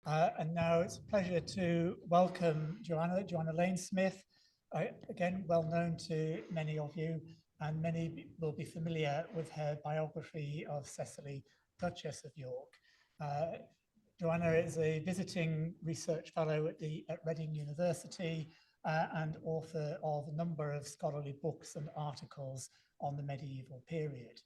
And now it's a pleasure to welcome Joanna Laynesmith, again, well known to many of you, and many will be familiar with her biography of Cecily, Duchess of York. Joanna is a visiting research fellow at Reading University and author of a number of scholarly books and articles on the medieval period.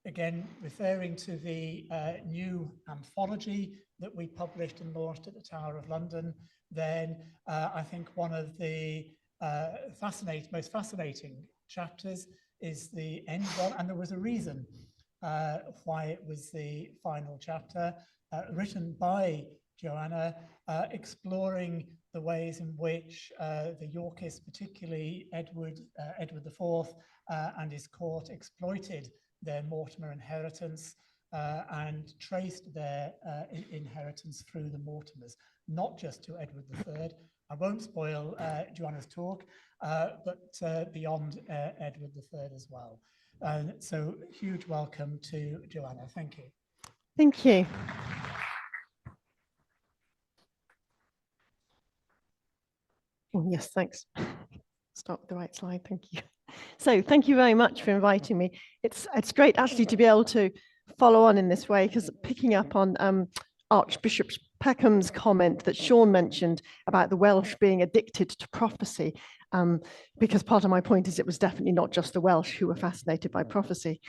Again, referring to the new anthology that we published and launched at the Tower of London, then I think one of the most fascinating chapters is the end one, and there was a reason why it was the final chapter, written by Joanna, exploring the ways in which the Yorkists, particularly Edward IV and his court, exploited their Mortimer inheritance and traced their inheritance through the Mortimers, not just to Edward III. I won't spoil Joanna's talk, but beyond Edward III as well. So huge welcome to Joanna. Thank you. Thank you. Oh, yes, thanks. Start with the right slide. Thank you. So thank you very much for inviting me. It's great actually to be able to follow on in this way, because picking up on Archbishop Peckham's comment that Sean mentioned about the Welsh being addicted to prophecy, because part of my point is it was definitely not just the Welsh who were fascinated by prophecy.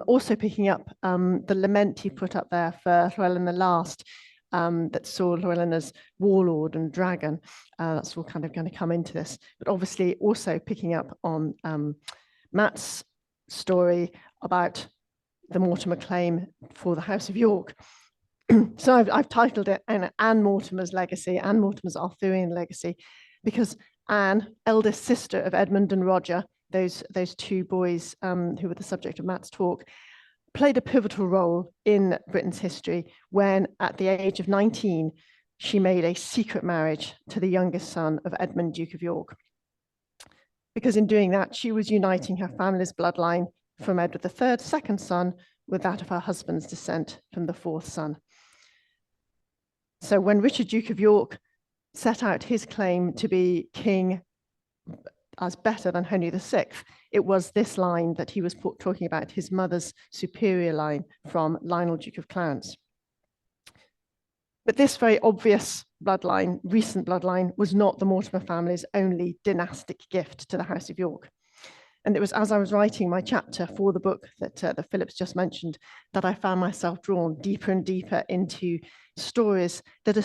Also picking up the lament he put up there for Llewellyn the Last, that saw Llewellyn as warlord and dragon. That's all kind of going to come into this. But obviously also picking up on Matt's story about the Mortimer claim for the House of York. So I've titled it Anne Mortimer's Legacy, Anne Mortimer's Arthurian Legacy, because Anne, eldest sister of Edmund and Roger, those two boys who were the subject of Matt's talk, played a pivotal role in Britain's history when, at the age of 19, she made a secret marriage to the youngest son of Edmund, Duke of York. Because in doing that, she was uniting her family's bloodline from Edward III's second son with that of her husband's descent from the fourth son. So when Richard, Duke of York, set out his claim to be king as better than Henry VI, it was this line that he was talking about, his mother's superior line from Lionel, Duke of Clarence. But this very obvious bloodline, recent bloodline, was not the Mortimer family's only dynastic gift to the House of York. And it was as I was writing my chapter for the book that Philip's just mentioned that I found myself drawn deeper and deeper into stories that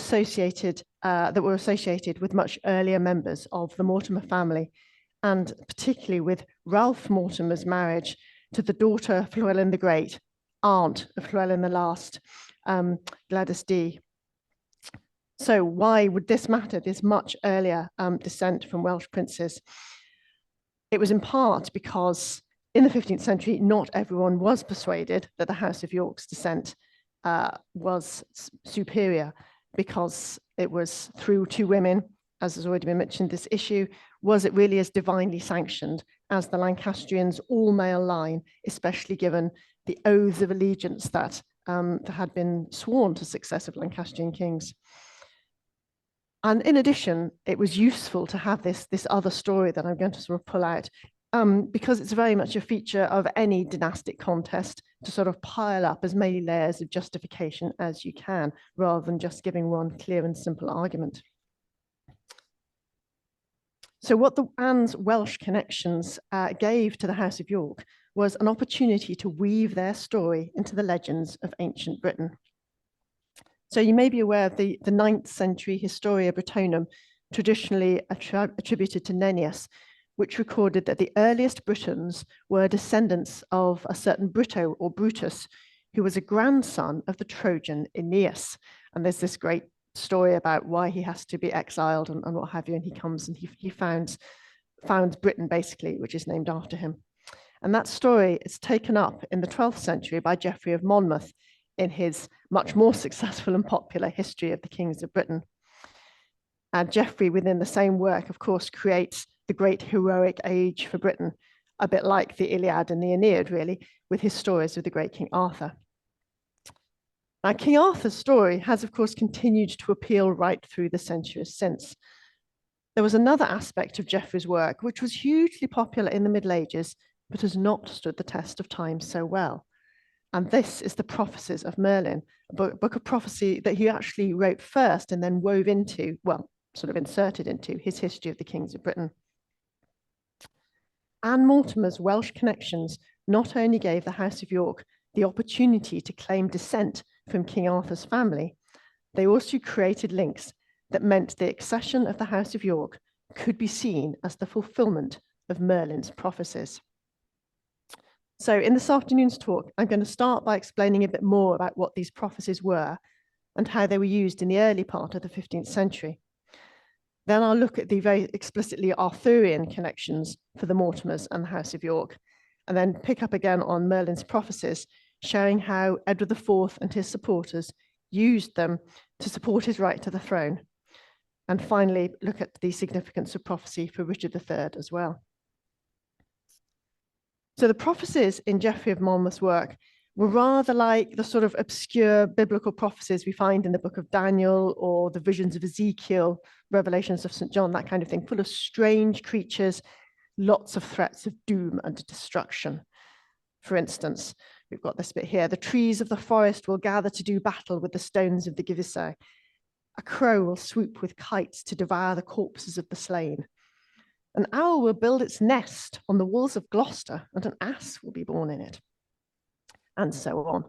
were associated with much earlier members of the Mortimer family, and particularly with Ralph Mortimer's marriage to the daughter of Llewellyn the Great, aunt of Llewellyn the Last, Gladys D. So why would this matter, this much earlier descent from Welsh princes? It was in part because in the 15th century, not everyone was persuaded that the House of York's descent was superior, because it was through two women, as has already been mentioned, this issue. Was it really as divinely sanctioned as the Lancastrians' all-male line, especially given the oaths of allegiance that had been sworn to successive Lancastrian kings? And in addition, it was useful to have this other story that I'm going to sort of pull out, because it's very much a feature of any dynastic contest to sort of pile up as many layers of justification as you can, rather than just giving one clear and simple argument. So what Anne's Welsh connections gave to the House of York was an opportunity to weave their story into the legends of ancient Britain. So you may be aware of the 9th century Historia Brittonum, traditionally attributed to Nennius, which recorded that the earliest Britons were descendants of a certain Brito or Brutus, who was a grandson of the Trojan Aeneas. And there's this great story about why he has to be exiled and what have you, and he comes and he founds Britain, basically, which is named after him. And that story is taken up in the 12th century by Geoffrey of Monmouth in his much more successful and popular History of the Kings of Britain. And Geoffrey, within the same work, of course, creates the great heroic age for Britain, a bit like the Iliad and the Aeneid, really, with his stories of the great King Arthur. Now, King Arthur's story has, of course, continued to appeal right through the centuries since. There was another aspect of Geoffrey's work which was hugely popular in the Middle Ages, but has not stood the test of time so well. And this is the Prophecies of Merlin, a book of prophecy that he actually wrote first and then wove into, well, sort of inserted into his history of the kings of Britain. Anne Mortimer's Welsh connections not only gave the House of York the opportunity to claim descent from King Arthur's family, they also created links that meant the accession of the House of York could be seen as the fulfillment of Merlin's prophecies. So in this afternoon's talk, I'm going to start by explaining a bit more about what these prophecies were and how they were used in the early part of the 15th century. Then I'll look at the very explicitly Arthurian connections for the Mortimers and the House of York, and then pick up again on Merlin's prophecies, showing how Edward IV and his supporters used them to support his right to the throne. And finally, look at the significance of prophecy for Richard III as well. So the prophecies in Geoffrey of Monmouth's work were rather like the sort of obscure biblical prophecies we find in the book of Daniel or the visions of Ezekiel, revelations of St. John, that kind of thing, full of strange creatures, lots of threats of doom and destruction. For instance, we've got this bit here: the trees of the forest will gather to do battle with the stones of the Givisai. A crow will swoop with kites to devour the corpses of the slain. An owl will build its nest on the walls of Gloucester, and an ass will be born in it, and so on.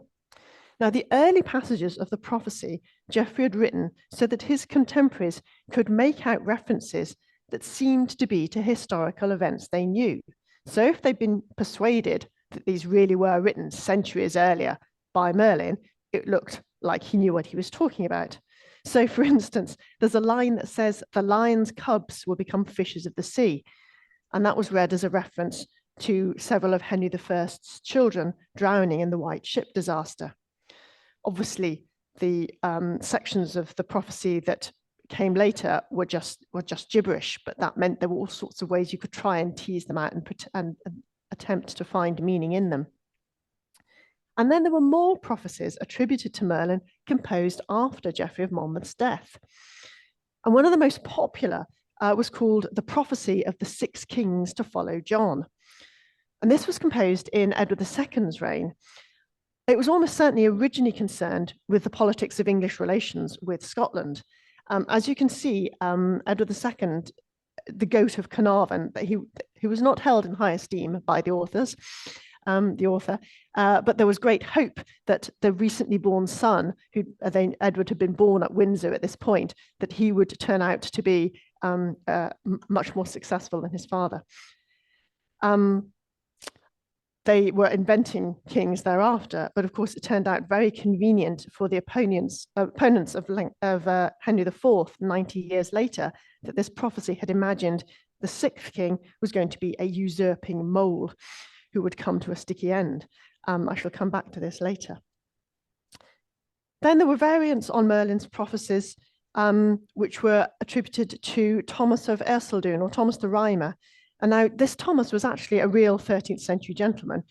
Now, the early passages of the prophecy Geoffrey had written so that his contemporaries could make out references that seemed to be to historical events they knew. So if they'd been persuaded that these really were written centuries earlier by Merlin, it looked like he knew what he was talking about. So, for instance, there's a line that says, "The lion's cubs will become fishes of the sea." And that was read as a reference to several of Henry I's children drowning in the White Ship disaster. Obviously, the sections of the prophecy that came later were just gibberish, but that meant there were all sorts of ways you could try and tease them out and attempt to find meaning in them. And then there were more prophecies attributed to Merlin composed after Geoffrey of Monmouth's death. And one of the most popular was called The Prophecy of the Six Kings to Follow John. And this was composed in Edward II's reign. It was almost certainly originally concerned with the politics of English relations with Scotland. As you can see, Edward II, the goat of Carnarvon, he was not held in high esteem by the author, but there was great hope that the recently born son, who Edward had been born at Windsor at this point, that he would turn out to be much more successful than his father. They were inventing kings thereafter, but of course it turned out very convenient for the opponents of Henry IV 90 years later that this prophecy had imagined the sixth king was going to be a usurping mole who would come to a sticky end. I shall come back to this later. Then there were variants on Merlin's prophecies, which were attributed to Thomas of Ercildoune, or Thomas the Rhymer. And now this Thomas was actually a real 13th century gentleman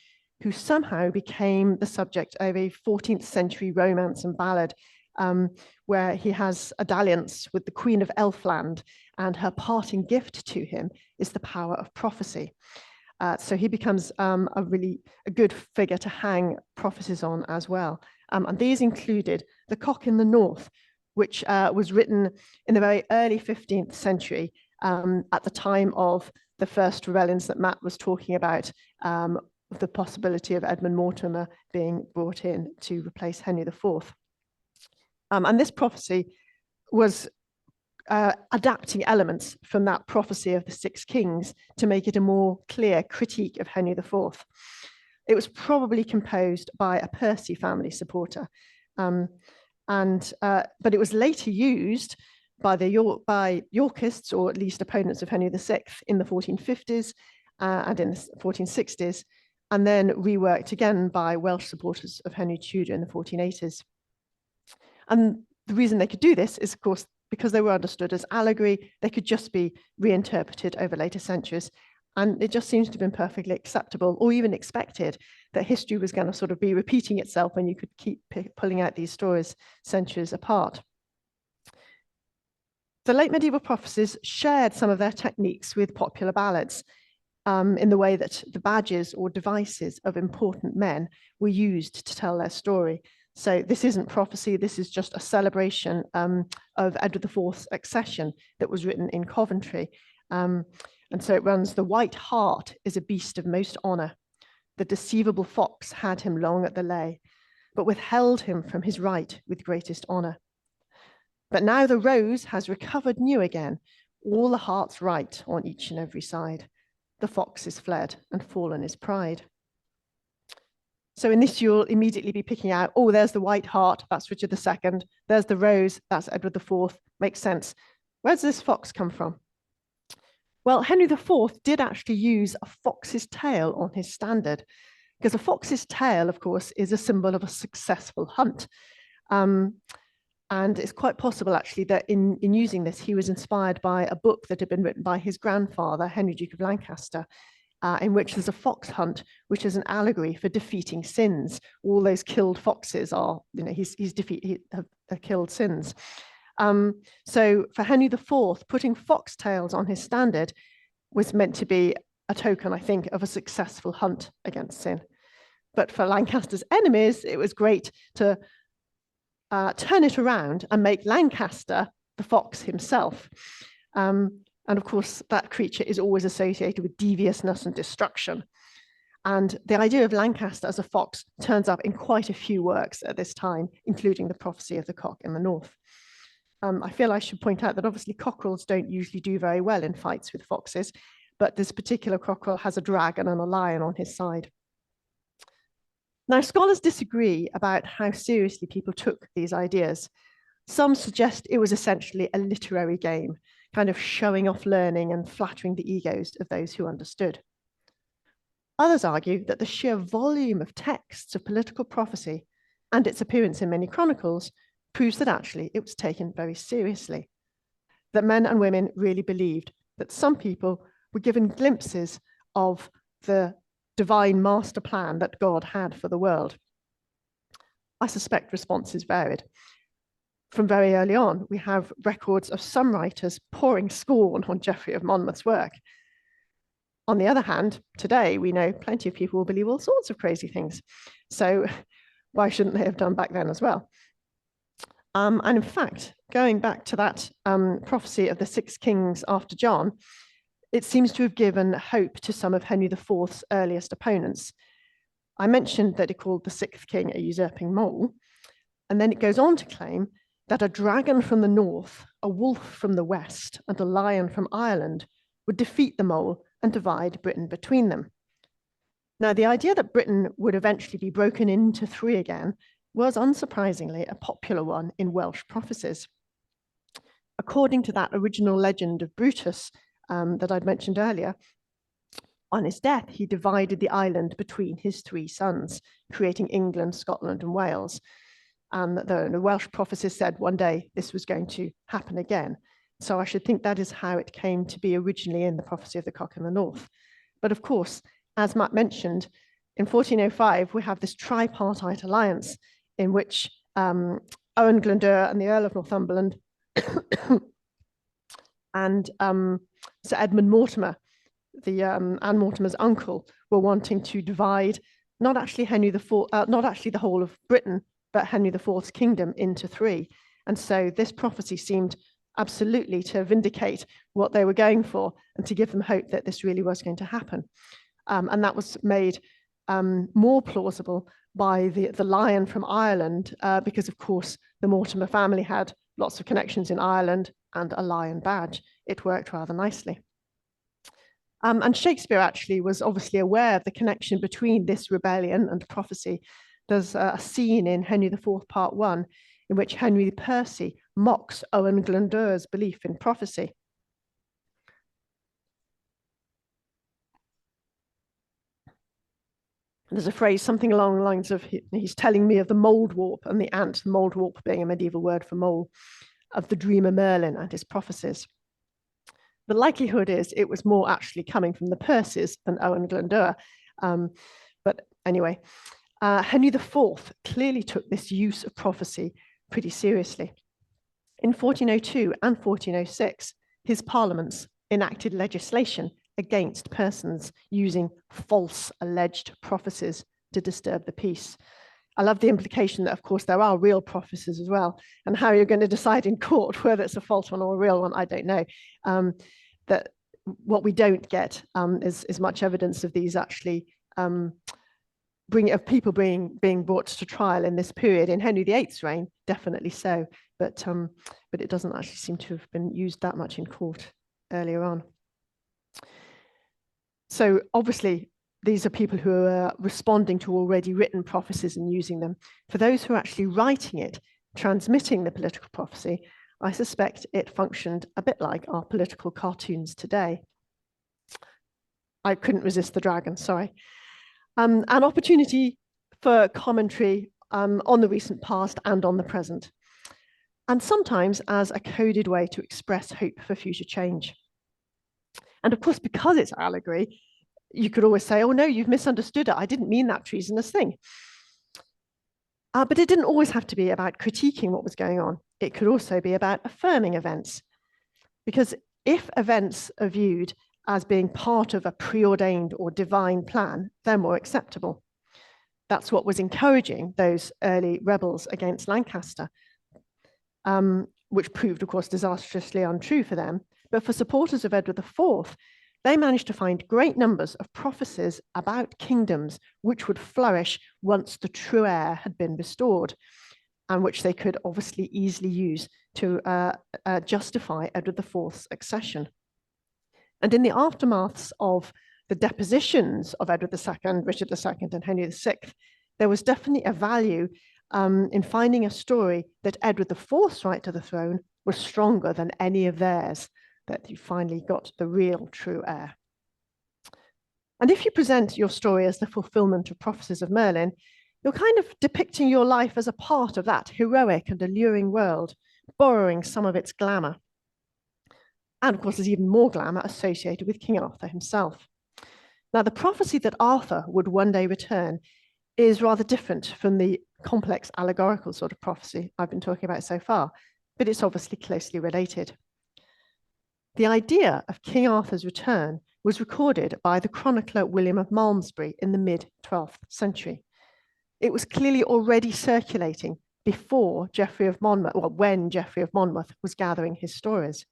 who somehow became the subject of a 14th century romance and ballad where he has a dalliance with the Queen of Elfland, and her parting gift to him is the power of prophecy. So he becomes a good figure to hang prophecies on as well. And these included The Cock in the North, which was written in the very early 15th century at the time of the first rebellions that Matt was talking about, the possibility of Edmund Mortimer being brought in to replace Henry IV. And this prophecy was adapting elements from that prophecy of the six kings to make it a more clear critique of Henry IV. It was probably composed by a Percy family supporter, but it was later used by Yorkists, or at least opponents of Henry VI, in the 1450s and in the 1460s, and then reworked again by Welsh supporters of Henry Tudor in the 1480s. And the reason they could do this is, of course, because they were understood as allegory. They could just be reinterpreted over later centuries, And it just seems to have been perfectly acceptable or even expected that history was going to sort of be repeating itself when you could keep pulling out these stories centuries apart. The late medieval prophecies shared some of their techniques with popular ballads in the way that the badges or devices of important men were used to tell their story. So this isn't prophecy, this is just a celebration of Edward IV's accession that was written in Coventry. And so it runs, "The white hart is a beast of most honour. The deceivable fox had him long at the lay, but withheld him from his right with greatest honour. But now the rose has recovered new again, all the heart's right on each and every side. The fox is fled and fallen his pride." So in this, you'll immediately be picking out, oh, there's the white hart, that's Richard II. There's the rose, that's Edward IV. Makes sense. Where does this fox come from? Well, Henry IV did actually use a fox's tail on his standard, because a fox's tail, of course, is a symbol of a successful hunt. And it's quite possible, actually, that in using this, he was inspired by a book that had been written by his grandfather, Henry, Duke of Lancaster, in which there's a fox hunt, which is an allegory for defeating sins. All those killed foxes are, he's killed sins. So for Henry IV, putting foxtails on his standard was meant to be a token, I think, of a successful hunt against sin. But for Lancaster's enemies, it was great to turn it around and make Lancaster the fox himself. And of course, that creature is always associated with deviousness and destruction. And the idea of Lancaster as a fox turns up in quite a few works at this time, including the Prophecy of the Cock in the North. I feel I should point out that obviously cockerels don't usually do very well in fights with foxes, but this particular cockerel has a dragon and a lion on his side. Now, scholars disagree about how seriously people took these ideas. Some suggest it was essentially a literary game, kind of showing off learning and flattering the egos of those who understood. Others argue that the sheer volume of texts of political prophecy and its appearance in many chronicles proves that actually it was taken very seriously, that men and women really believed that some people were given glimpses of the divine master plan that God had for the world. I suspect responses varied. From very early on, we have records of some writers pouring scorn on Geoffrey of Monmouth's work. On the other hand, today we know plenty of people will believe all sorts of crazy things. So why shouldn't they have done back then as well? And in fact, going back to that prophecy of the 6 kings after John, it seems to have given hope to some of Henry IV's earliest opponents. I mentioned that he called the 6th king a usurping mole, and then it goes on to claim that a dragon from the north, a wolf from the west, and a lion from Ireland would defeat the mole and divide Britain between them. Now, the idea that Britain would eventually be broken into 3 again was unsurprisingly a popular one in Welsh prophecies. According to that original legend of Brutus that I'd mentioned earlier, on his death, he divided the island between his 3 sons, creating England, Scotland, and Wales. And the Welsh prophecies said one day this was going to happen again. So I should think that is how it came to be originally in the Prophecy of the Cock in the North. But of course, as Matt mentioned, in 1405, we have this tripartite alliance in which Owen Glendower and the Earl of Northumberland and Sir Edmund Mortimer, Anne Mortimer's uncle, were wanting to divide not actually not actually the whole of Britain, but Henry IV's kingdom into 3. And so this prophecy seemed absolutely to vindicate what they were going for and to give them hope that this really was going to happen. And that was made more plausible by the lion from Ireland, because of course the Mortimer family had lots of connections in Ireland and a lion badge. It worked rather nicely. And Shakespeare actually was obviously aware of the connection between this rebellion and prophecy. There's a scene in Henry IV Part 1 in which Henry Percy mocks Owen Glendower's belief in prophecy. There's a phrase, something along the lines of, he's telling me of the mould warp and the ant, the mould warp being a medieval word for mole, of the dreamer Merlin and his prophecies. the likelihood is it was more actually coming from the Percys than Owen Glendower. But anyway, Henry IV clearly took this use of prophecy pretty seriously. In 1402 and 1406, his parliaments enacted legislation against persons using false alleged prophecies to disturb the peace. I love the implication that, of course, there are real prophecies as well, and how you're going to decide in court whether it's a false one or a real one, I don't know. That what we don't get is much evidence of these actually of people being brought to trial in this period. In Henry VIII's reign, definitely so, but it doesn't actually seem to have been used that much in court earlier on. So obviously, these are people who are responding to already written prophecies and using them. For those who are actually writing it, transmitting the political prophecy, I suspect it functioned a bit like our political cartoons today. I couldn't resist the dragon, sorry. An opportunity for commentary on the recent past and on the present, and sometimes as a coded way to express hope for future change. And of course, because it's allegory, you could always say, oh no, you've misunderstood it. I didn't mean that treasonous thing. But it didn't always have to be about critiquing what was going on. It could also be about affirming events. Because if events are viewed as being part of a preordained or divine plan, they're more acceptable. That's what was encouraging those early rebels against Lancaster, which proved, of course, disastrously untrue for them. But for supporters of Edward IV, they managed to find great numbers of prophecies about kingdoms which would flourish once the true heir had been restored, and which they could obviously easily use to justify Edward IV's accession. And in the aftermaths of the depositions of Edward II, Richard II, and Henry VI, there was definitely a value in finding a story that Edward IV's right to the throne was stronger than any of theirs, that you finally got the real true heir. And if you present your story as the fulfillment of prophecies of Merlin, you're kind of depicting your life as a part of that heroic and alluring world, borrowing some of its glamour. And of course, there's even more glamour associated with King Arthur himself. Now, the prophecy that Arthur would one day return is rather different from the complex allegorical sort of prophecy I've been talking about so far, but it's obviously closely related. The idea of King Arthur's return was recorded by the chronicler William of Malmesbury in the mid-12th century. It was clearly already circulating before Geoffrey of Monmouth, well, when Geoffrey of Monmouth was gathering his stories.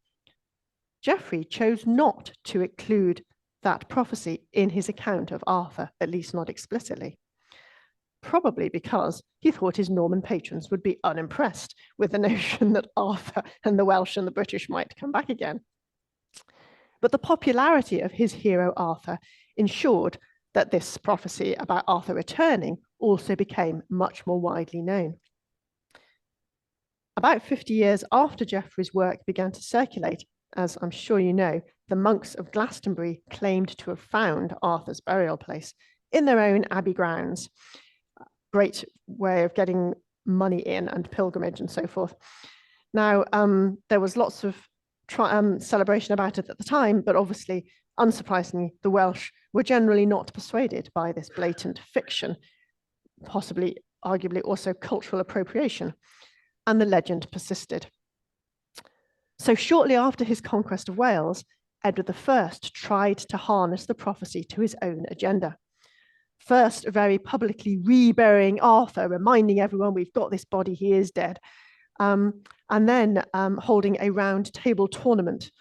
Geoffrey chose not to include that prophecy in his account of Arthur, at least not explicitly, probably because he thought his Norman patrons would be unimpressed with the notion that Arthur and the Welsh and the British might come back again. But the popularity of his hero Arthur ensured that this prophecy about Arthur returning also became much more widely known. About 50 years after Geoffrey's work began to circulate, as I'm sure you know, the monks of Glastonbury claimed to have found Arthur's burial place in their own abbey grounds. Great way of getting money in and pilgrimage and so forth. Now, there was lots of celebration about it at the time, but obviously, unsurprisingly, the Welsh were generally not persuaded by this blatant fiction, possibly, arguably also cultural appropriation, and the legend persisted. So shortly after his conquest of Wales, Edward I tried to harness the prophecy to his own agenda. First, very publicly reburying Arthur, reminding everyone we've got this body, he is dead. And then holding a round table tournament.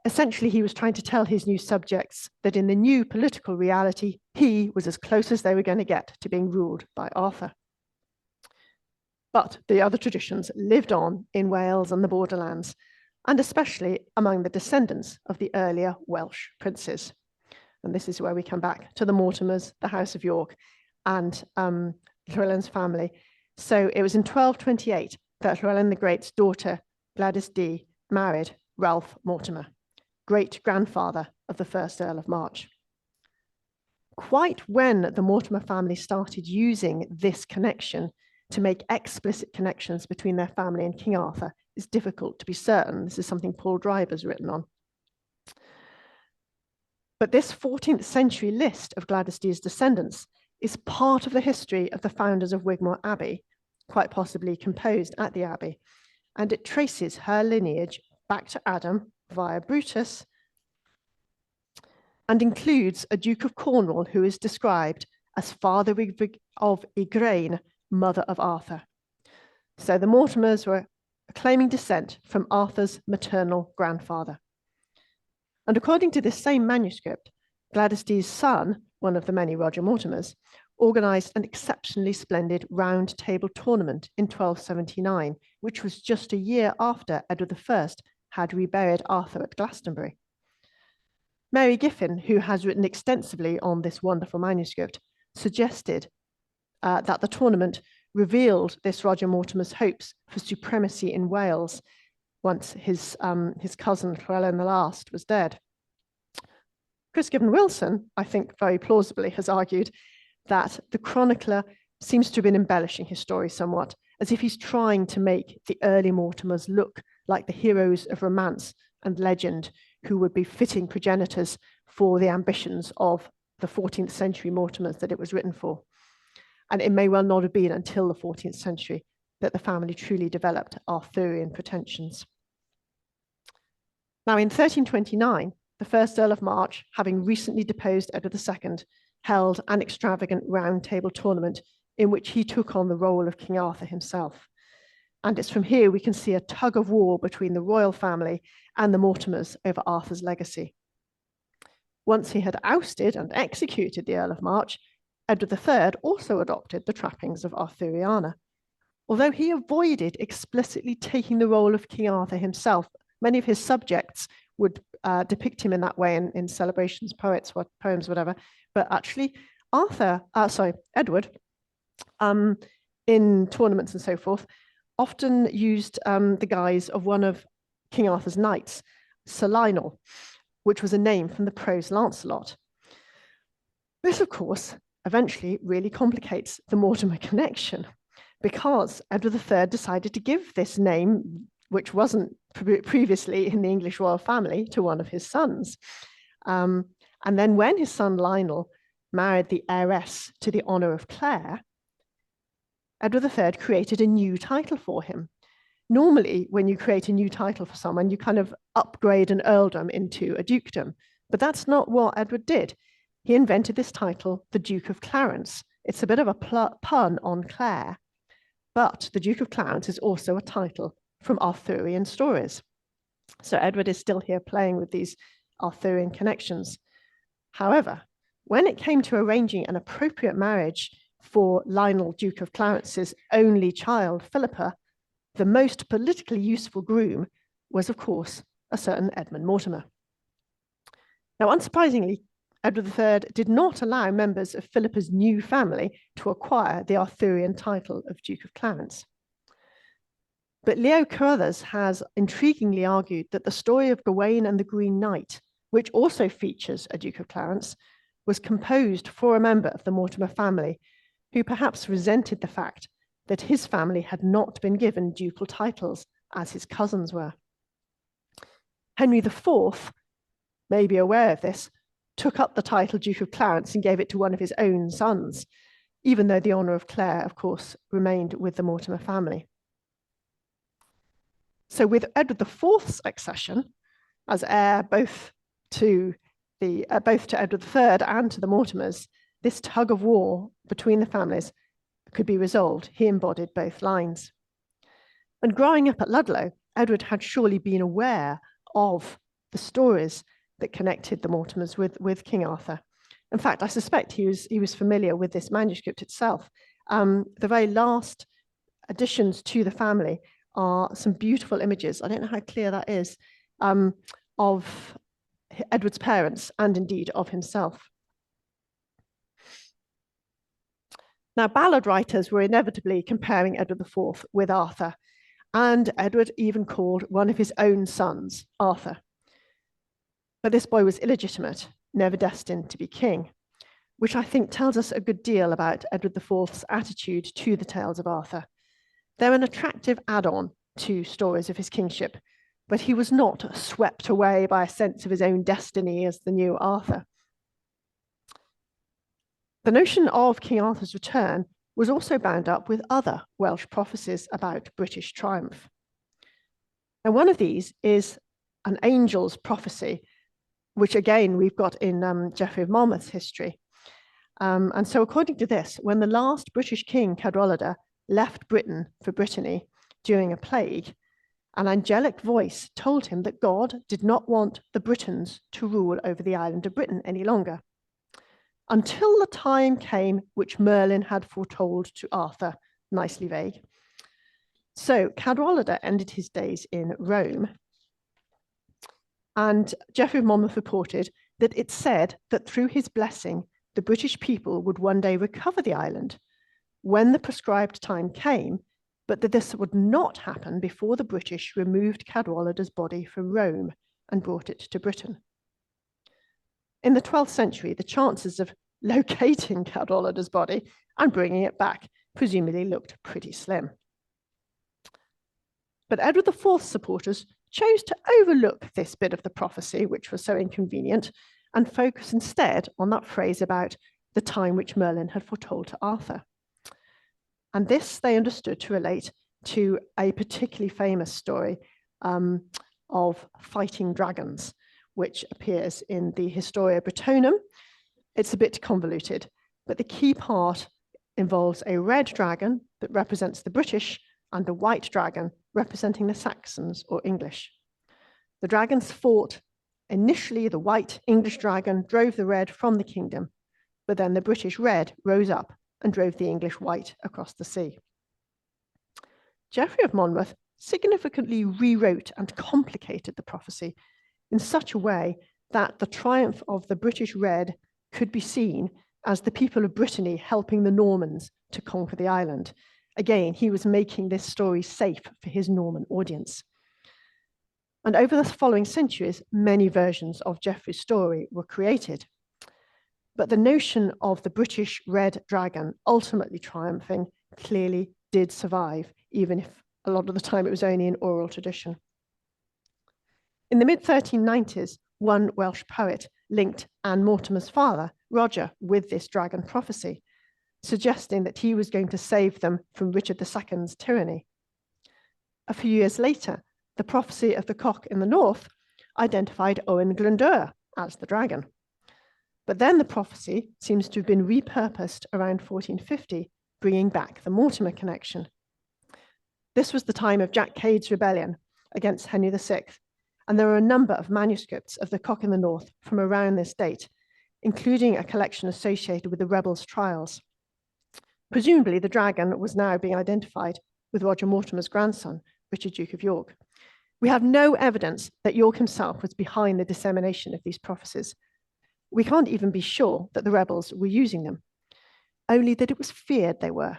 Essentially, he was trying to tell his new subjects that in the new political reality, he was as close as they were going to get to being ruled by Arthur. But the other traditions lived on in Wales and the borderlands, and especially among the descendants of the earlier Welsh princes. And this is where we come back to the Mortimers, the House of York, and Llywelyn's family. So it was in 1228 that Llywelyn the Great's daughter, Gladys D, married Ralph Mortimer, great-grandfather of the first Earl of March. Quite when the Mortimer family started using this connection to make explicit connections between their family and King Arthur is difficult to be certain. This is something Paul Driver's written on. But this 14th century list of Gladys's descendants is part of the history of the founders of Wigmore Abbey, quite possibly composed at the Abbey, and it traces her lineage back to Adam via Brutus and includes a Duke of Cornwall who is described as father of Igraine, mother of Arthur. So the Mortimers were claiming descent from Arthur's maternal grandfather. And according to this same manuscript, Gladys's son, one of the many Roger Mortimers, organised an exceptionally splendid round table tournament in 1279, which was just a year after Edward I had reburied Arthur at Glastonbury. Mary Giffin, who has written extensively on this wonderful manuscript, suggested that the tournament revealed this Roger Mortimer's hopes for supremacy in Wales once his cousin Llewellyn the Last was dead. Chris Gibbon Wilson, I think very plausibly, has argued that the chronicler seems to have been embellishing his story somewhat, as if he's trying to make the early Mortimers look like the heroes of romance and legend who would be fitting progenitors for the ambitions of the 14th century Mortimers that it was written for. And it may well not have been until the 14th century that the family truly developed Arthurian pretensions. Now, in 1329, the first Earl of March, having recently deposed Edward II, held an extravagant round table tournament in which he took on the role of King Arthur himself. And it's from here we can see a tug of war between the royal family and the Mortimers over Arthur's legacy. Once he had ousted and executed the Earl of March, Edward III also adopted the trappings of Arthuriana. Although he avoided explicitly taking the role of King Arthur himself, many of his subjects would depict him in that way in celebrations, poems, whatever. But actually, Edward, in tournaments and so forth, often used the guise of one of King Arthur's knights, Sir Lionel, which was a name from the prose Lancelot. This, of course, eventually really complicates the Mortimer connection, because Edward III decided to give this name, which wasn't previously in the English royal family, to one of his sons. And then when his son Lionel married the heiress to the honour of Clare, Edward III created a new title for him. Normally, when you create a new title for someone, you kind of upgrade an earldom into a dukedom. But that's not what Edward did. He invented this title, the Duke of Clarence. It's a bit of a pun on Clare, but the Duke of Clarence is also a title from Arthurian stories. So Edward is still here playing with these Arthurian connections. However, when it came to arranging an appropriate marriage for Lionel, Duke of Clarence's only child, Philippa, the most politically useful groom was, of course, a certain Edmund Mortimer. Now, unsurprisingly, Edward III did not allow members of Philippa's new family to acquire the Arthurian title of Duke of Clarence. But Leo Carruthers has intriguingly argued that the story of Gawain and the Green Knight, which also features a Duke of Clarence, was composed for a member of the Mortimer family who perhaps resented the fact that his family had not been given ducal titles as his cousins were. Henry IV, may be aware of this, took up the title Duke of Clarence and gave it to one of his own sons, even though the honour of Clare, of course, remained with the Mortimer family. So with Edward IV's accession as heir both to Edward III and to the Mortimers, this tug of war between the families could be resolved. He embodied both lines. And growing up at Ludlow, Edward had surely been aware of the stories that connected the Mortimers with King Arthur. In fact, I suspect he was familiar with this manuscript itself. The very last additions to the family are some beautiful images, I don't know how clear that is, of Edward's parents and indeed of himself. Now, ballad writers were inevitably comparing Edward IV with Arthur, and Edward even called one of his own sons Arthur. But this boy was illegitimate, never destined to be king, which I think tells us a good deal about Edward IV's attitude to the tales of Arthur. They're an attractive add-on to stories of his kingship, but he was not swept away by a sense of his own destiny as the new Arthur. The notion of King Arthur's return was also bound up with other Welsh prophecies about British triumph. And one of these is an angel's prophecy, which again we've got in Geoffrey of Monmouth's history. And so according to this, when the last British king, Cadwallader, left Britain for Brittany during a plague, an angelic voice told him that God did not want the Britons to rule over the island of Britain any longer, until the time came which Merlin had foretold to Arthur, nicely vague. So Cadwallader ended his days in Rome, and Geoffrey of Monmouth reported that it said that through his blessing, the British people would one day recover the island when the prescribed time came, but that this would not happen before the British removed Cadwallader's body from Rome and brought it to Britain. In the 12th century, the chances of locating Cadwallader's body and bringing it back presumably looked pretty slim. But Edward IV's supporters chose to overlook this bit of the prophecy, which was so inconvenient, and focus instead on that phrase about the time which Merlin had foretold to Arthur. And this they understood to relate to a particularly famous story of fighting dragons, which appears in the Historia Brittonum. It's a bit convoluted, but the key part involves a red dragon that represents the British and a white dragon representing the Saxons or English. The dragons fought. Initially, the white English dragon drove the red from the kingdom, but then the British red rose up and drove the English white across the sea. Geoffrey of Monmouth significantly rewrote and complicated the prophecy in such a way that the triumph of the British red could be seen as the people of Brittany helping the Normans to conquer the island. Again, he was making this story safe for his Norman audience. And over the following centuries, many versions of Geoffrey's story were created. But the notion of the British red dragon ultimately triumphing clearly did survive, even if a lot of the time it was only in oral tradition. In the mid-1390s, one Welsh poet linked Anne Mortimer's father, Roger, with this dragon prophecy, suggesting that he was going to save them from Richard II's tyranny. A few years later, the prophecy of the cock in the north identified Owen Glendower as the dragon. But then the prophecy seems to have been repurposed around 1450, bringing back the Mortimer connection. This was the time of Jack Cade's rebellion against Henry VI, and there are a number of manuscripts of the cock in the north from around this date, including a collection associated with the rebels' trials. Presumably, the dragon was now being identified with Roger Mortimer's grandson, Richard, Duke of York. We have no evidence that York himself was behind the dissemination of these prophecies. We can't even be sure that the rebels were using them, only that it was feared they were,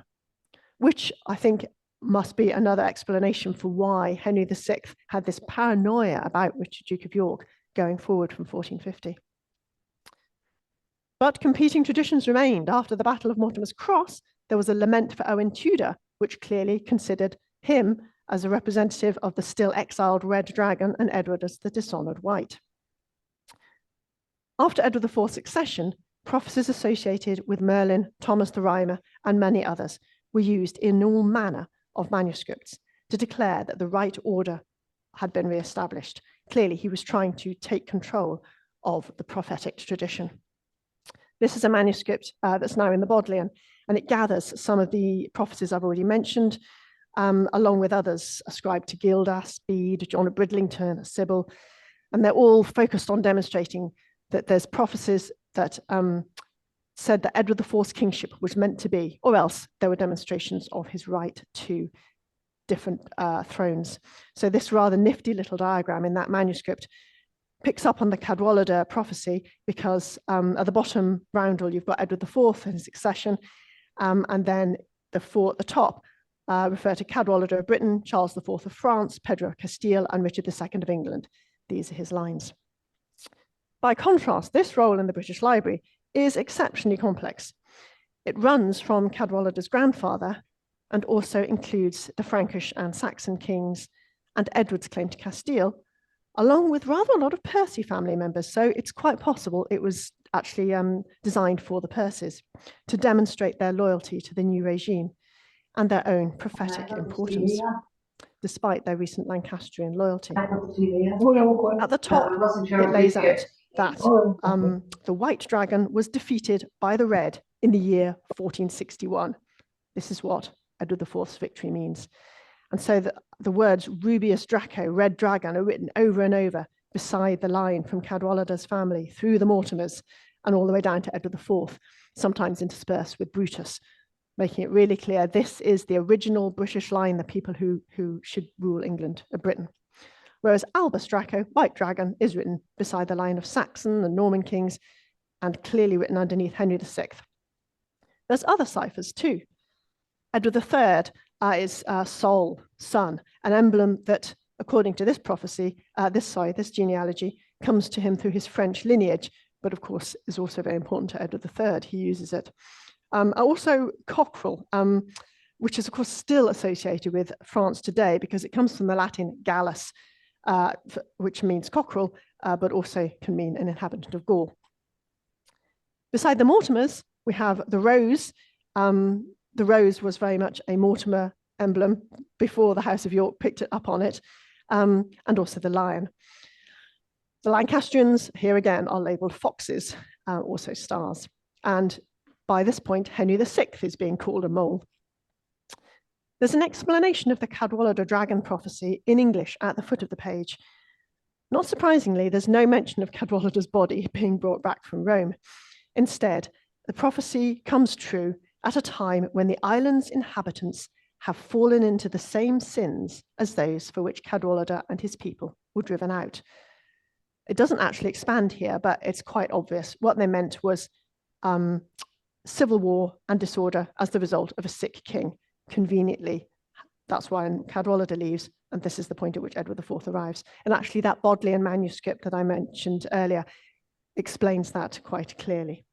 which I think must be another explanation for why Henry VI had this paranoia about Richard, Duke of York, going forward from 1450. But competing traditions remained. After the Battle of Mortimer's Cross, there was a lament for Owen Tudor, which clearly considered him as a representative of the still exiled red dragon and Edward as the dishonored white. After Edward IV's accession, prophecies associated with Merlin, Thomas the Rhymer, and many others were used in all manner of manuscripts to declare that the right order had been re-established. Clearly, he was trying to take control of the prophetic tradition. This is a manuscript that's now in the Bodleian, and it gathers some of the prophecies I've already mentioned, along with others ascribed to Gildas, Bede, John of Bridlington, Sybil, and they're all focused on demonstrating that there's prophecies that said that Edward IV's kingship was meant to be, or else there were demonstrations of his right to different thrones. So this rather nifty little diagram in that manuscript picks up on the Cadwallader prophecy because at the bottom roundel, you've got Edward IV and his succession, and then the four at the top refer to Cadwallader of Britain, Charles IV of France, Pedro of Castile, and Richard II of England. These are his lines. By contrast, this role in the British Library is exceptionally complex. It runs from Cadwallader's grandfather and also includes the Frankish and Saxon kings and Edward's claim to Castile, along with rather a lot of Percy family members. So it's quite possible it was actually designed for the Percys to demonstrate their loyalty to the new regime and their own prophetic importance, despite their recent Lancastrian loyalty. At the top, it lays out that the White Dragon was defeated by the Red in the year 1461. This is what Edward IV's victory means. And so the words Rubeus Draco, Red Dragon, are written over and over beside the line from Cadwallader's family through the Mortimers and all the way down to Edward IV, sometimes interspersed with Brutus, making it really clear this is the original British line, the people who should rule England or Britain. Whereas Albus Draco, White Dragon, is written beside the line of Saxon and Norman kings and clearly written underneath Henry VI. There's other ciphers too. Edward III is Sol, son, an emblem that, according to this prophecy, this genealogy, comes to him through his French lineage, but of course is also very important to Edward III. He uses it. Also cockerel, which is of course still associated with France today because it comes from the Latin Gallus, which means cockerel, but also can mean an inhabitant of Gaul. Beside the Mortimers, we have the rose. The rose was very much a Mortimer emblem before the House of York picked it up on it, and also the lion. The Lancastrians, here again, are labelled foxes, also stars. And by this point, Henry VI is being called a mole. There's an explanation of the Cadwallader dragon prophecy in English at the foot of the page. Not surprisingly, there's no mention of Cadwallader's body being brought back from Rome. Instead, the prophecy comes true at a time when the island's inhabitants have fallen into the same sins as those for which Cadwallader and his people were driven out. It doesn't actually expand here, but it's quite obvious. What they meant was civil war and disorder as the result of a sick king. Conveniently, that's why Cadwallader leaves, and this is the point at which Edward IV arrives. And actually that Bodleian manuscript that I mentioned earlier explains that quite clearly.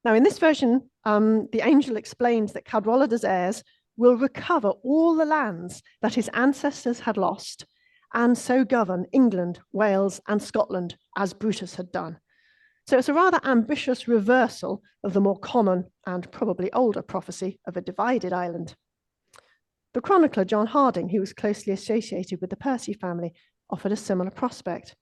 Now, in this version, the angel explains that Cadwallader's heirs will recover all the lands that his ancestors had lost, and so govern England, Wales, and Scotland as Brutus had done. So it's a rather ambitious reversal of the more common and probably older prophecy of a divided island. The chronicler John Harding, who was closely associated with the Percy family, offered a similar prospect.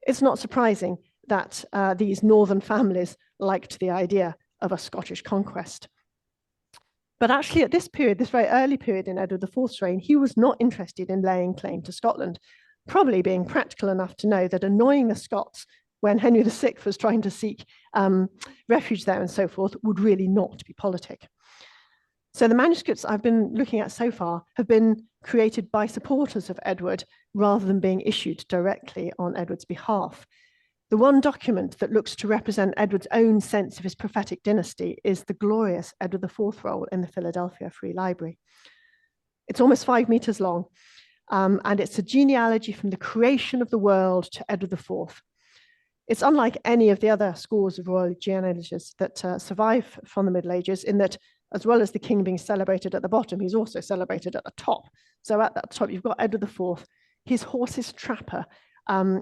It's not surprising that these northern families liked the idea of a Scottish conquest. But actually at this period, this very early period in Edward IV's reign, he was not interested in laying claim to Scotland, probably being practical enough to know that annoying the Scots when Henry VI was trying to seek refuge there and so forth would really not be politic. So the manuscripts I've been looking at so far have been created by supporters of Edward rather than being issued directly on Edward's behalf. The one document that looks to represent Edward's own sense of his prophetic dynasty is the glorious Edward IV roll in the Philadelphia Free Library. It's almost 5 meters long, and it's a genealogy from the creation of the world to Edward IV. It's unlike any of the other scores of royal genealogies that survive from the Middle Ages, in that as well as the king being celebrated at the bottom, he's also celebrated at the top. So at that top, you've got Edward IV. His horse's trapper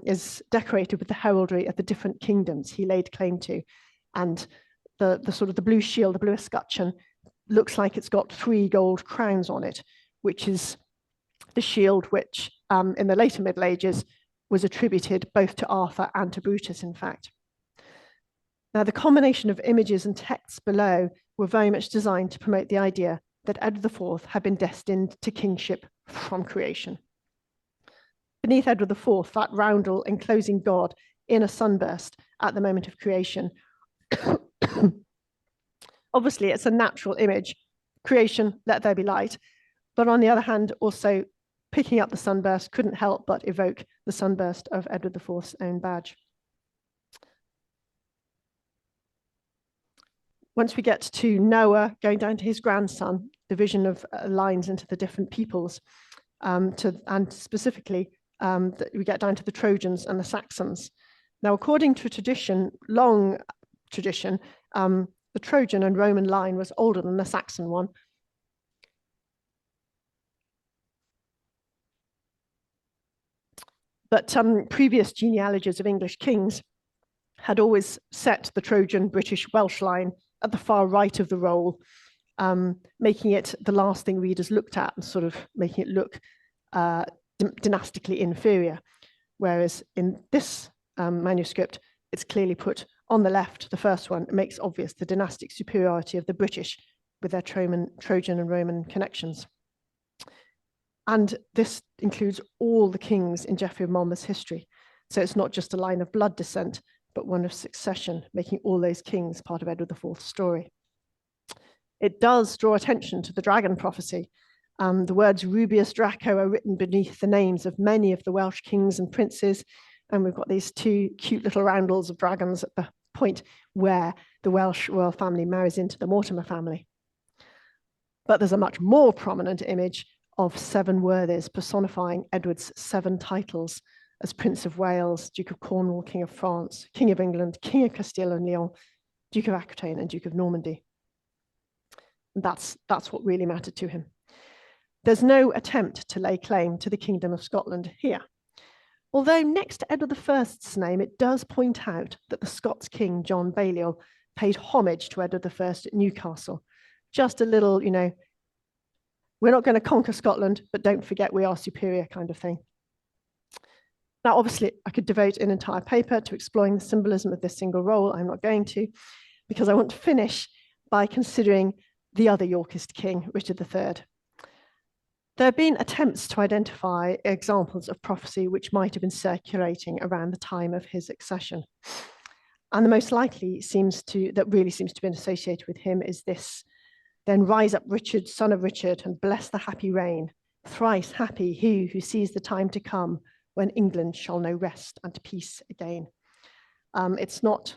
is decorated with the heraldry of the different kingdoms he laid claim to. And the sort of the blue shield, the blue escutcheon, looks like it's got 3 gold crowns on it, which is the shield which in the later Middle Ages was attributed both to Arthur and to Brutus, in fact. Now, the combination of images and texts below were very much designed to promote the idea that Edward IV had been destined to kingship from creation. Beneath Edward IV, that roundel enclosing God in a sunburst at the moment of creation. Obviously, it's a natural image. Creation, let there be light. But on the other hand, also picking up the sunburst couldn't help but evoke the sunburst of Edward IV's own badge. Once we get to Noah, going down to his grandson, division of lines into the different peoples, and specifically, we get down to the Trojans and the Saxons. Now, according to tradition, long tradition, the Trojan and Roman line was older than the Saxon one. But previous genealogies of English kings had always set the Trojan, British, Welsh line at the far right of the roll, making it the last thing readers looked at and sort of making it look dynastically inferior. Whereas in this manuscript, it's clearly put on the left, the first one. It makes obvious the dynastic superiority of the British with their Trojan and Roman connections. And this includes all the kings in Geoffrey of Monmouth's history. So it's not just a line of blood descent, but one of succession, making all those kings part of Edward IV's story. It does draw attention to the dragon prophecy. The words Rubius Draco are written beneath the names of many of the Welsh kings and princes. And we've got these two cute little roundels of dragons at the point where the Welsh royal family marries into the Mortimer family. But there's a much more prominent image of 7 worthies personifying Edward's 7 titles as Prince of Wales, Duke of Cornwall, King of France, King of England, King of Castile and Leon, Duke of Aquitaine and Duke of Normandy. And that's what really mattered to him. There's no attempt to lay claim to the Kingdom of Scotland here. Although next to Edward I's name, it does point out that the Scots king, John Balliol, paid homage to Edward I at Newcastle. Just a little, you know, we're not going to conquer Scotland, but don't forget we are superior kind of thing. Now, obviously, I could devote an entire paper to exploring the symbolism of this single role. I'm not going to, because I want to finish by considering the other Yorkist king, Richard III. There have been attempts to identify examples of prophecy which might have been circulating around the time of his accession. And the most likely that really seems to be associated with him is this: then rise up Richard, son of Richard, and bless the happy reign. Thrice happy he who sees the time to come when England shall know rest and peace again. It's not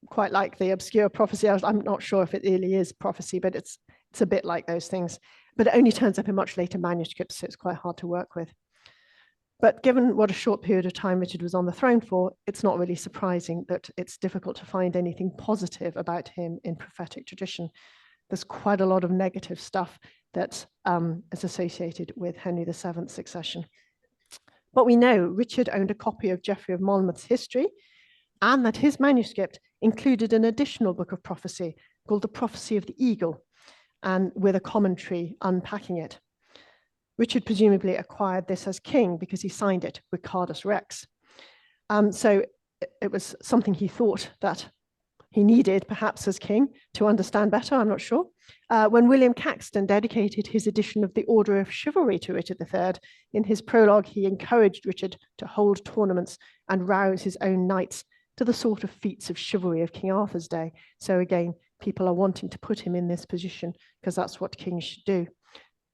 quite like the obscure prophecy. I'm not sure if it really is prophecy, but it's a bit like those things. But it only turns up in much later manuscripts, so it's quite hard to work with. But given what a short period of time Richard was on the throne for, it's not really surprising that it's difficult to find anything positive about him in prophetic tradition. There's quite a lot of negative stuff that is associated with Henry VII's succession. But we know Richard owned a copy of Geoffrey of Monmouth's history, and that his manuscript included an additional book of prophecy called the Prophecy of the Eagle, and with a commentary unpacking it. Richard presumably acquired this as king because he signed it Ricardus Rex. So it was something he thought that he needed, perhaps as king, to understand better, I'm not sure. When William Caxton dedicated his edition of the Order of Chivalry to Richard III, in his prologue, he encouraged Richard to hold tournaments and rouse his own knights to the sort of feats of chivalry of King Arthur's day. So again, people are wanting to put him in this position because that's what kings should do.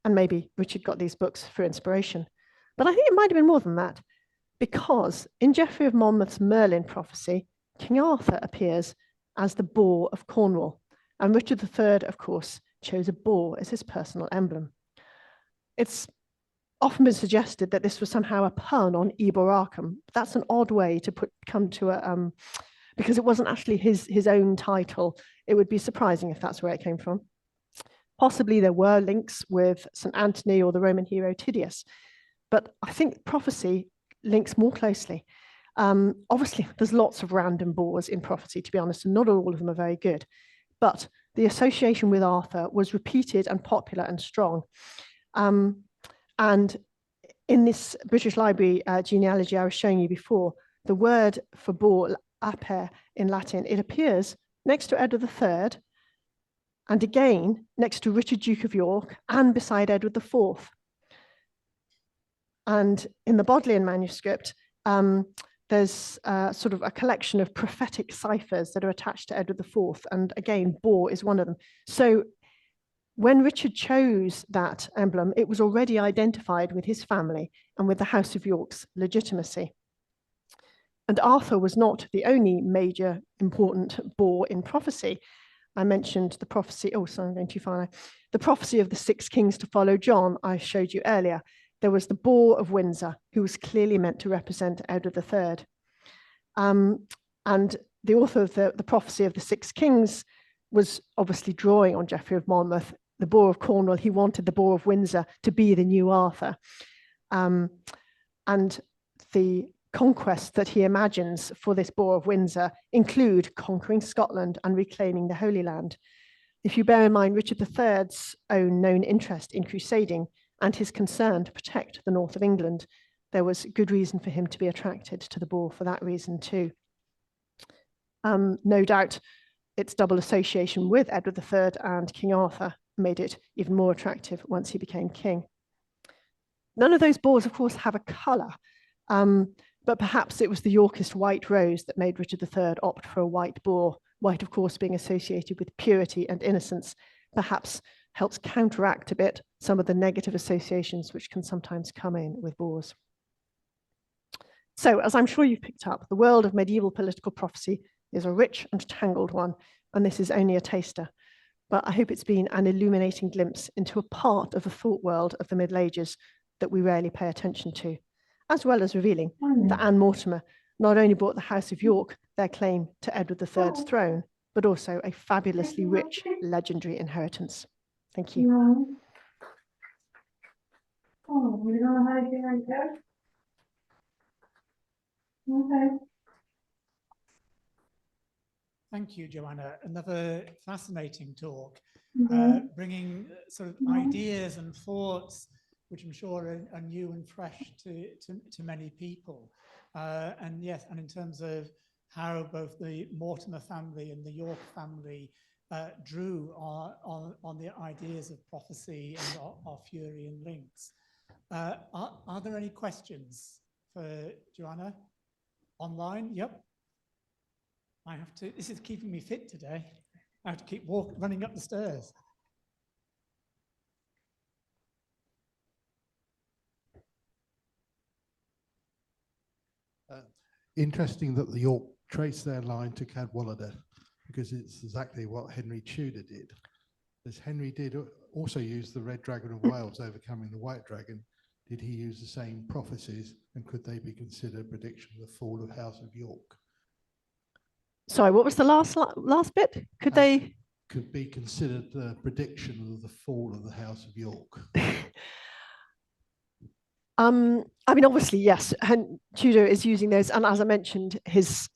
And maybe Richard got these books for inspiration. But I think it might have been more than that, because in Geoffrey of Monmouth's Merlin prophecy, King Arthur appears as the boar of Cornwall. And Richard III, of course, chose a boar as his personal emblem. It's often been suggested that this was somehow a pun on Ebor Arkham. That's an odd way to come to a, because it wasn't actually his own title. It would be surprising if that's where it came from. Possibly there were links with St. Anthony or the Roman hero Tydeus, but I think prophecy links more closely. Obviously, there's lots of random boars in prophecy, to be honest, and not all of them are very good. But the association with Arthur was repeated and popular and strong. And in this British Library genealogy I was showing you before, the word for boar, aper in Latin, it appears next to Edward III, and again next to Richard, Duke of York, and beside Edward IV. And in the Bodleian manuscript, there's sort of a collection of prophetic ciphers that are attached to Edward IV, and again, boar is one of them. So when Richard chose that emblem, it was already identified with his family and with the House of York's legitimacy. And Arthur was not the only major important boar in prophecy. I mentioned the prophecy, oh, sorry, I'm going too far now. The prophecy of the 6 kings to follow John, I showed you earlier. There was the boar of Windsor, who was clearly meant to represent Edward III. And the author of the prophecy of the 6 kings was obviously drawing on Geoffrey of Monmouth. The boar of Cornwall, he wanted the boar of Windsor to be the new Arthur. And the conquests that he imagines for this boar of Windsor include conquering Scotland and reclaiming the Holy Land. If you bear in mind Richard III's own known interest in crusading and his concern to protect the north of England, there was good reason for him to be attracted to the boar for that reason too. No doubt its double association with Edward III and King Arthur made it even more attractive once he became king. None of those boars, of course, have a colour, but perhaps it was the Yorkist white rose that made Richard III opt for a white boar, white, of course, being associated with purity and innocence, perhaps helps counteract a bit some of the negative associations which can sometimes come in with boars. So, as I'm sure you've picked up, the world of medieval political prophecy is a rich and tangled one, and this is only a taster. But I hope it's been an illuminating glimpse into a part of the thought world of the Middle Ages that we rarely pay attention to, as well as revealing that Anne Mortimer not only brought the House of York their claim to Edward III's throne, but also a fabulously rich legendary inheritance. Thank you. Oh, we don't know how to get right there. Okay. Thank you, Joanna. Another fascinating talk, Mm-hmm. bringing sort of ideas and thoughts which I'm sure are new and fresh to many people. And yes, and in terms of how both the Mortimer family and the York family drew on the ideas of prophecy and Arthurian links. Are there any questions for Joanna? Online? Yep. I have to, this is keeping me fit today. I have to keep running up the stairs. Interesting that the York traced their line to Cadwallader, because it's exactly what Henry Tudor did. As Henry did also use the Red Dragon of Wales overcoming the White Dragon, did he use the same prophecies, and could they be considered prediction of the fall of House of York? Sorry, what was the last bit? Could they? Could be considered the prediction of the fall of the House of York. I mean, obviously, yes, Tudor is using those, and as I mentioned, his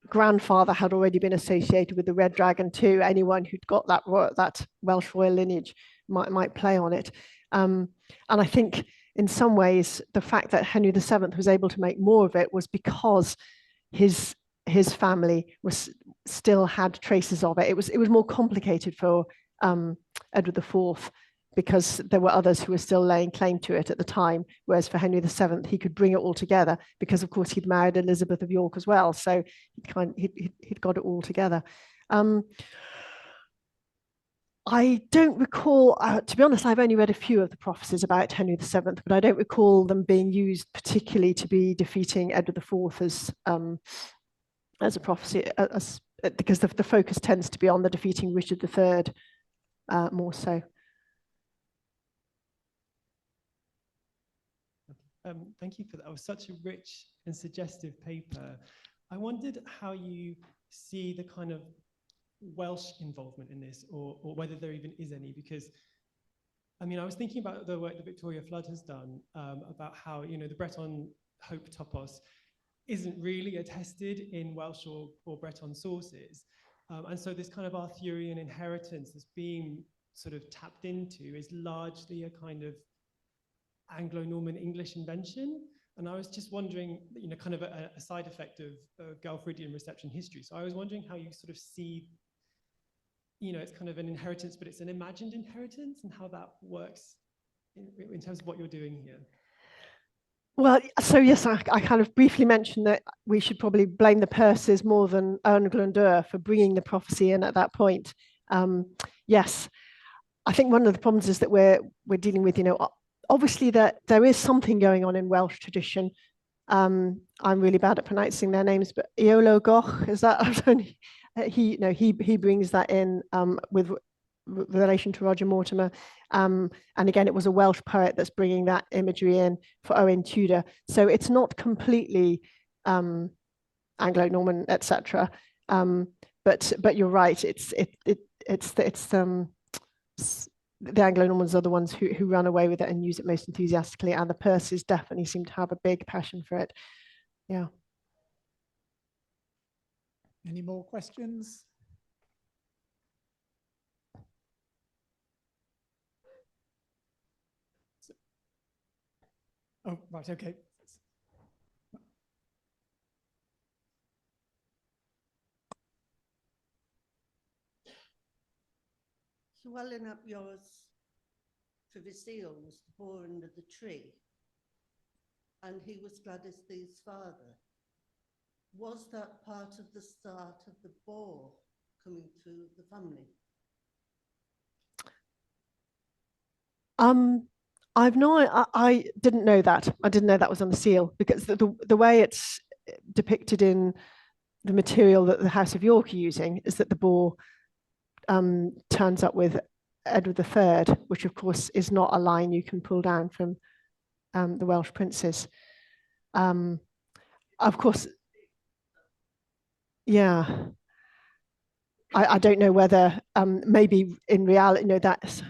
grandfather had already been associated with the Red Dragon too. Anyone who'd got that Welsh royal lineage might play on it. And I think in some ways, the fact that Henry VII was able to make more of it was because his family still had traces of it. It was more complicated for Edward IV, because there were others who were still laying claim to it at the time, whereas for Henry VII, he could bring it all together because, of course, he'd married Elizabeth of York as well, so he'd got it all together. I don't recall, to be honest, I've only read a few of the prophecies about Henry VII, but I don't recall them being used particularly to be defeating Edward IV as a prophecy, because the focus tends to be on the defeating Richard III more so. Thank you for that. It was such a rich and suggestive paper. I wondered how you see the kind of Welsh involvement in this, or whether there even is any, because I mean, I was thinking about the work that Victoria Flood has done about how, you know, the Breton hope topos isn't really attested in Welsh or Breton sources. And so this kind of Arthurian inheritance that's being sort of tapped into is largely a kind of Anglo-Norman English invention. And I was just wondering, you know, kind of a side effect of Galfridian reception history. So I was wondering how you sort of see, you know, it's kind of an inheritance, but it's an imagined inheritance, and how that works in terms of what you're doing here. Well, so yes, I kind of briefly mentioned that we should probably blame the Percys more than Eoin Glyndŵr for bringing the prophecy in at that point. Yes, I think one of the problems is that we're dealing with, you know, obviously that there is something going on in Welsh tradition. I'm really bad at pronouncing their names, but Iolo Goch, is that? He brings that in with relation to Roger Mortimer. And again, it was a Welsh poet that's bringing that imagery in for Owen Tudor. So it's not completely Anglo-Norman, etc. But you're right. The Anglo-Normans are the ones who run away with it and use it most enthusiastically, and the Percys definitely seem to have a big passion for it. Yeah. Any more questions? Oh, right, okay. Swelling up yours for the seals, the boar under the tree, and he was Gladys Thee's father. Was that part of the start of the boar coming through the family? I didn't know that. I didn't know that was on the seal, because the way it's depicted in the material that the House of York are using is that the boar turns up with Edward III, which of course is not a line you can pull down from the Welsh princes. Of course, yeah. I don't know whether maybe in reality, no, that's,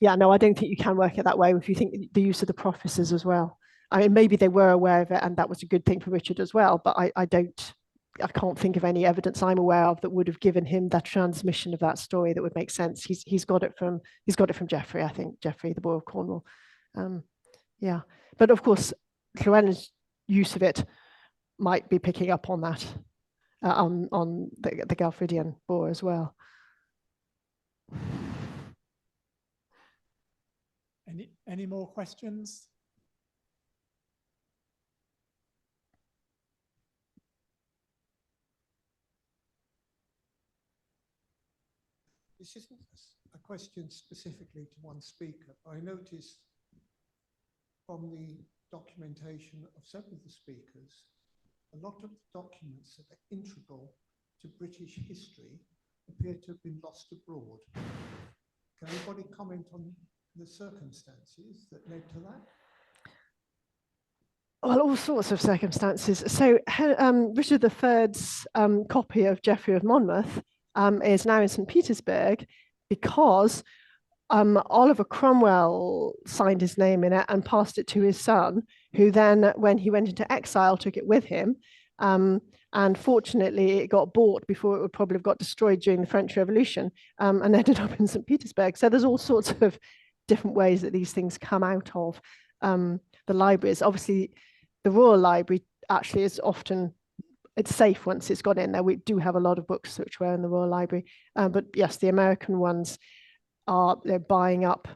yeah, no, I don't think you can work it that way if you think the use of the prophecies as well. I mean, maybe they were aware of it and that was a good thing for Richard as well, but I can't think of any evidence I'm aware of that would have given him that transmission of that story that would make sense. He's got it from Geoffrey, I think, Geoffrey, the Boar of Cornwall. Yeah, but of course, Llewellyn's use of it might be picking up on that, on the Galfridian boar as well. Any more questions? This isn't a question specifically to one speaker. I noticed from the documentation of several of the speakers, a lot of documents that are integral to British history appear to have been lost abroad. Can anybody comment on the circumstances that led to that? Well, all sorts of circumstances. So Richard III's copy of Geoffrey of Monmouth is now in St. Petersburg because Oliver Cromwell signed his name in it and passed it to his son, who then, when he went into exile, took it with him. And fortunately, it got bought before it would probably have got destroyed during the French Revolution, and ended up in St. Petersburg. So there's all sorts of different ways that these things come out of the libraries. Obviously, the Royal Library actually is often, it's safe once it's got in there. We do have a lot of books which were in the Royal Library, but yes, the American ones they're buying up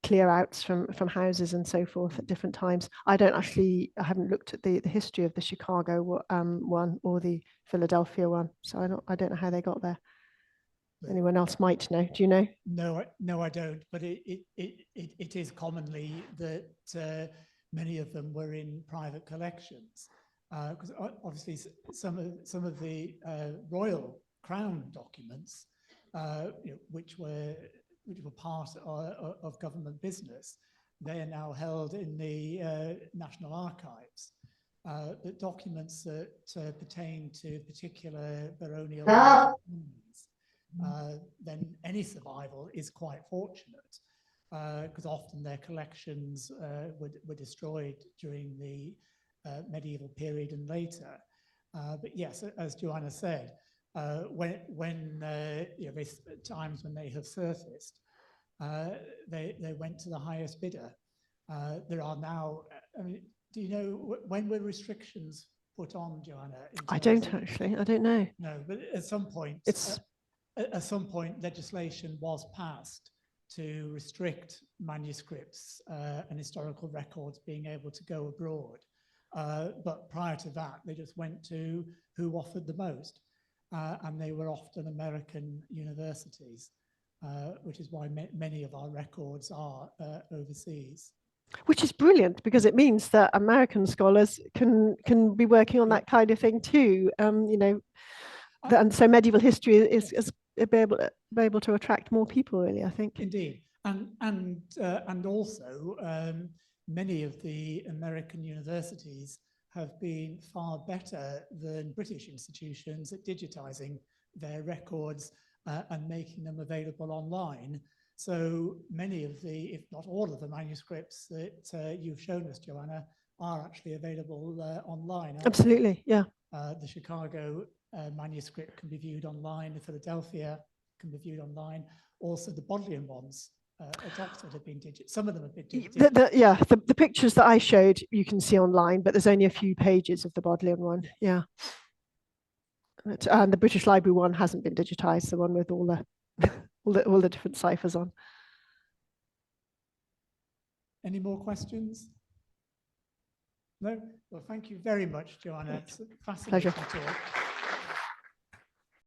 clear outs from houses and so forth at different times. I haven't looked at the history of the Chicago one or the Philadelphia one, so I don't know how they got there. Anyone else might know? Do you know? No, I don't. But it is commonly that many of them were in private collections, because obviously some of the royal crown documents, which were part of government business, they are now held in the National Archives. But documents that pertain to particular baronial families, then any survival is quite fortunate, because often their collections were destroyed during the medieval period and later. But yes, as Joanna said, when times when they have surfaced, they went to the highest bidder. There are now, I mean, do you know when were restrictions put on, Joanna? I don't actually. I don't know. No, but at some point, legislation was passed to restrict manuscripts and historical records being able to go abroad. But prior to that, they just went to who offered the most. And they were often American universities, which is why many of our records are overseas. Which is brilliant, because it means that American scholars can be working on that kind of thing too. And so medieval history is be able to attract more people, really, I think. Indeed, and also many of the American universities have been far better than British institutions at digitizing their records and making them available online. So many of the, if not all of the manuscripts that you've shown us, Joanna, are actually available online. aren't they? Absolutely, yeah. The Chicago manuscript can be viewed online. The Philadelphia can be viewed online. Also, the Bodleian ones at Oxford have been digital. Some of them have been digital. The pictures that I showed you can see online, but there's only a few pages of the Bodleian one. Yes. Yeah. And the British Library one hasn't been digitized, the one with all the all the different ciphers on. Any more questions? No? Well, thank you very much, Joanna. It's a fascinating Pleasure. talk.